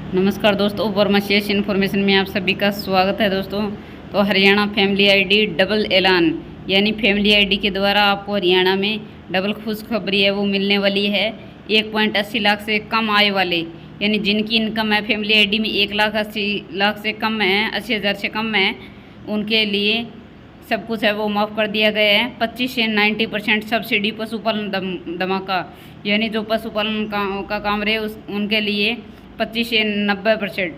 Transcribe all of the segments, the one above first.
नमस्कार दोस्तों, वर्माशेष इन्फॉर्मेशन में आप सभी का स्वागत है दोस्तों। तो हरियाणा फैमिली आईडी डबल ऐलान, यानी फैमिली आईडी के द्वारा आपको हरियाणा में डबल खुशखबरी है वो मिलने वाली है। 1.80 लाख से कम आय वाले, यानी जिनकी इनकम है फैमिली आईडी में 1,80,00,000 से कम है, 80,000 से कम है, उनके लिए सब कुछ है वो माफ़ कर दिया गया है। 25 से 90% सब्सिडी पशुपालन धमाका, यानी जो पशुपालन का काम रहे उनके लिए 25 से 90%,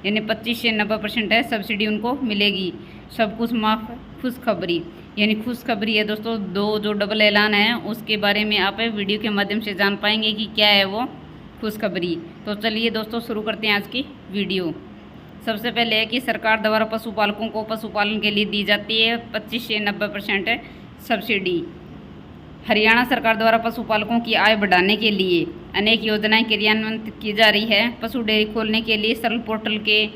यानी 25 से 90% है सब्सिडी उनको मिलेगी। सब कुछ माफ़, खुशखबरी, यानी खुशखबरी है दोस्तों। जो डबल ऐलान है उसके बारे में आप वीडियो के माध्यम से जान पाएंगे कि क्या है वो खुशखबरी। तो चलिए दोस्तों शुरू करते हैं आज की वीडियो। सबसे पहले है कि सरकार द्वारा पशुपालकों को पशुपालन के लिए दी जाती है 25 से 90% सब्सिडी। हरियाणा सरकार द्वारा पशुपालकों की आय बढ़ाने के लिए अनेक योजनाएं क्रियान्वित की जा रही है। पशु डेयरी खोलने के लिए सरल पोर्टल के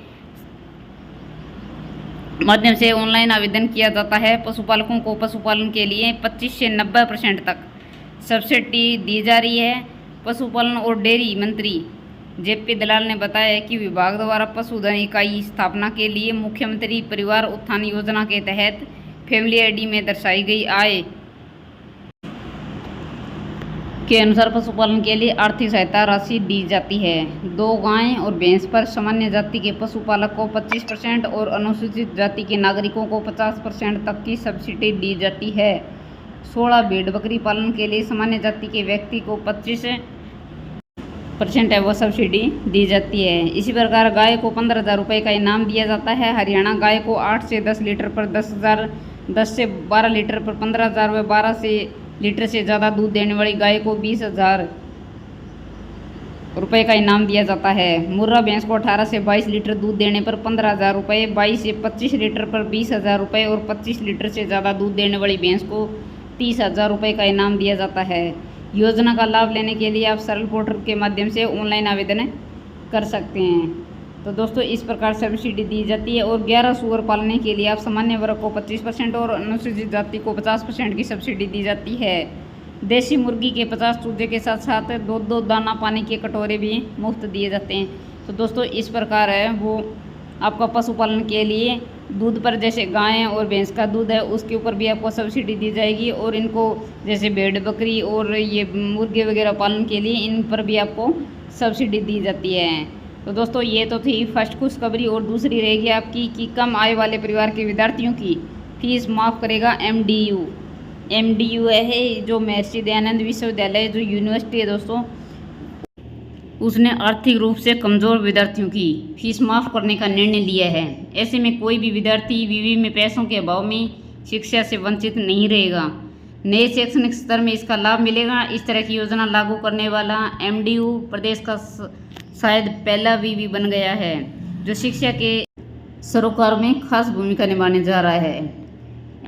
माध्यम से ऑनलाइन आवेदन किया जाता है। पशुपालकों को पशुपालन के लिए 25 से 90% तक सब्सिडी दी जा रही है। पशुपालन और डेयरी मंत्री जेपी दलाल ने बताया कि विभाग द्वारा पशुधन इकाई स्थापना के लिए मुख्यमंत्री परिवार उत्थान योजना के तहत फैमिली आईडी में दर्शाई गई आय के अनुसार पशुपालन के लिए आर्थिक सहायता राशि दी जाती है। 2 गाय और भैंस पर सामान्य जाति के पशुपालक को 25% और अनुसूचित जाति के नागरिकों को 50% तक की सब्सिडी दी जाती है। 16 भेड़ बकरी पालन के लिए सामान्य जाति के व्यक्ति को 25% है वो सब्सिडी दी जाती है। इसी प्रकार गाय को 15,000 रुपये का इनाम दिया जाता है। हरियाणा गाय को 8 से 10 लीटर पर 10,000, 10 से 12 लीटर पर 15,000 व 12 से लीटर से ज़्यादा दूध देने वाली गाय को 20,000 रुपये का इनाम दिया जाता है। मुर्रा भैंस को 18 से 22 लीटर दूध देने पर 15,000 रुपये, 22 से 25 लीटर पर 20,000 रुपये और 25 लीटर से ज़्यादा दूध देने वाली भैंस को 30,000 रुपये का इनाम दिया जाता है। योजना का लाभ लेने के लिए आप सरल पोर्टल के माध्यम से ऑनलाइन आवेदन कर सकते हैं। तो दोस्तों इस प्रकार सब्सिडी दी जाती है। और 11 सूअर पालने के लिए आप सामान्य वर्ग को 25% और अनुसूचित जाति को 50% की सब्सिडी दी जाती है। देसी मुर्गी के 50 चूजे के साथ साथ 2 दाना पानी के कटोरे भी मुफ्त दिए जाते हैं। तो दोस्तों इस प्रकार है वो आपका पशुपालन के लिए दूध पर, जैसे गाय और भैंस का दूध है उसके ऊपर भी आपको सब्सिडी दी जाएगी। और इनको जैसे भेड़ बकरी और ये मुर्गे वगैरह पालन के लिए इन पर भी आपको सब्सिडी दी जाती है। तो दोस्तों ये तो थी फर्स्ट खुशखबरी। और दूसरी रहेगी आपकी कि कम आय वाले परिवार के विद्यार्थियों की फीस माफ़ करेगा एमडीयू। एमडीयू है जो महर्षि दयानंद विश्वविद्यालय जो यूनिवर्सिटी है दोस्तों, उसने आर्थिक रूप से कमज़ोर विद्यार्थियों की फीस माफ़ करने का निर्णय लिया है। ऐसे में कोई भी विद्यार्थी विवि में पैसों के अभाव में शिक्षा से वंचित नहीं रहेगा। नए शैक्षणिक स्तर में इसका लाभ मिलेगा। इस तरह की योजना लागू करने वाला एमडीयू प्रदेश का शायद पहला विवि बन गया है जो शिक्षा के सरोकार में खास भूमिका निभाने जा रहा है।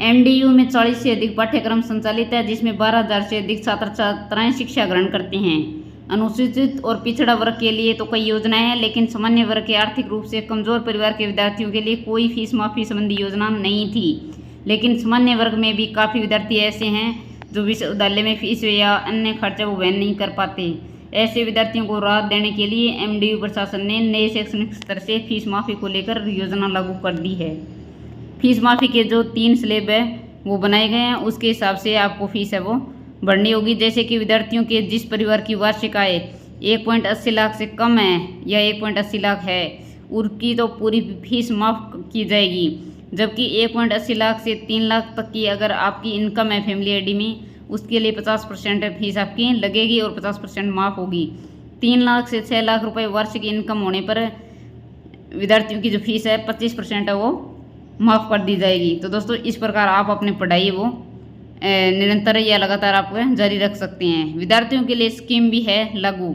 एमडीयू में 40 से अधिक पाठ्यक्रम संचालित है, जिसमें 12,000 से अधिक छात्र छात्राएं शिक्षा ग्रहण करते हैं। अनुसूचित और पिछड़ा वर्ग के लिए तो कई योजनाएं हैं, लेकिन सामान्य वर्ग के आर्थिक रूप से कमजोर परिवार के विद्यार्थियों के लिए कोई फीस माफी संबंधी योजना नहीं थी। लेकिन सामान्य वर्ग में भी काफ़ी विद्यार्थी ऐसे हैं जो विश्वविद्यालय में फीस या अन्य खर्चा वो वहन नहीं कर पाते। ऐसे विद्यार्थियों को राहत देने के लिए एमडीयू प्रशासन ने नए शैक्षणिक स्तर से फीस माफ़ी को लेकर योजना लागू कर दी है। फीस माफ़ी के जो 3 स्लैब है वो बनाए गए हैं, उसके हिसाब से आपको फीस है वो बढ़नी होगी। जैसे कि विद्यार्थियों के जिस परिवार की वार्षिक आय 1.80 लाख से कम है या 1.80 लाख है, उनकी तो पूरी फीस माफ़ की जाएगी। जबकि 1.80 लाख से 3 लाख तक की अगर आपकी इनकम है फैमिली आईडी में, उसके लिए 50% फीस आपकी लगेगी और 50% माफ़ होगी। 3 लाख से 6 लाख रुपए वार्षिक इनकम होने पर विद्यार्थियों की जो फीस है 25% है वो माफ़ कर दी जाएगी। तो दोस्तों इस प्रकार आप अपनी पढ़ाई वो निरंतर या लगातार आप जारी रख सकते हैं। विद्यार्थियों के लिए स्कीम भी है लागू।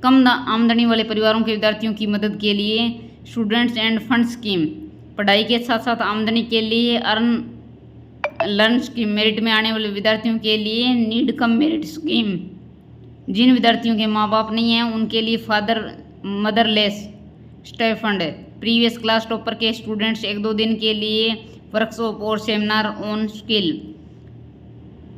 कम आमदनी वाले परिवारों के विद्यार्थियों की मदद के लिए स्टूडेंट्स एंड फंड स्कीम, पढ़ाई के साथ साथ आमदनी के लिए अर्न लर्न स्कीम, मेरिट में आने वाले विद्यार्थियों के लिए नीड कम मेरिट स्कीम, जिन विद्यार्थियों के माँ बाप नहीं हैं उनके लिए father motherless stay fund, previous class topper के स्टूडेंट्स 1-2 दिन के लिए वर्कशॉप और सेमिनार ऑन स्किल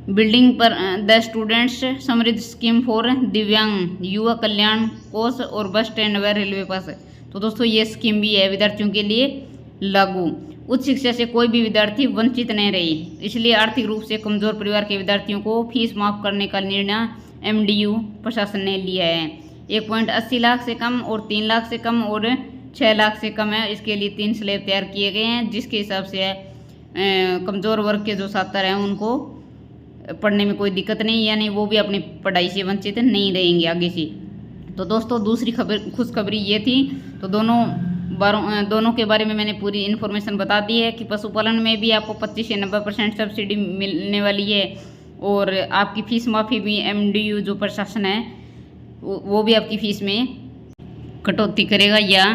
बिल्डिंग पर द स्टूडेंट्स समृद्ध स्कीम फॉर दिव्यांग, युवा कल्याण कोष और बस स्टैंड व रेलवे पास। तो दोस्तों ये स्कीम भी है विद्यार्थियों के लिए लागू। उच्च शिक्षा से कोई भी विद्यार्थी वंचित नहीं रहे, इसलिए आर्थिक रूप से कमजोर परिवार के विद्यार्थियों को फीस माफ करने का निर्णय MDU प्रशासन ने लिया है। 1.80 लाख से कम और 3 लाख से कम और 6 लाख से कम है, इसके लिए 3 स्लैब तैयार किए गए हैं, जिसके हिसाब से कमज़ोर वर्ग के जो छात्र हैं उनको पढ़ने में कोई दिक्कत नहीं, यानी वो भी अपनी पढ़ाई से वंचित नहीं रहेंगे आगे से। तो दोस्तों दूसरी खुशखबरी ये थी। तो दोनों के बारे में मैंने पूरी इन्फॉर्मेशन बता दी है कि पशुपालन में भी आपको 25 से 90% सब्सिडी मिलने वाली है, और आपकी फ़ीस माफ़ी भी MDU जो प्रशासन है वो भी आपकी फ़ीस में कटौती करेगा या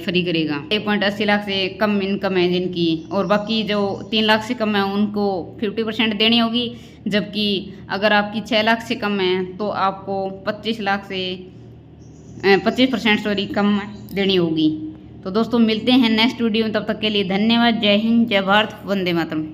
फ्री करेगा। 1.80 लाख से कम इनकम है जिनकी, और बाकी जो 3 लाख से कम है उनको 50% देनी होगी, जबकि अगर आपकी 6 लाख से कम है तो आपको 25% कम देनी होगी। तो दोस्तों मिलते हैं नेक्स्ट वीडियो में, तब तक के लिए धन्यवाद। जय हिंद, जय भारत, वंदे मातरम।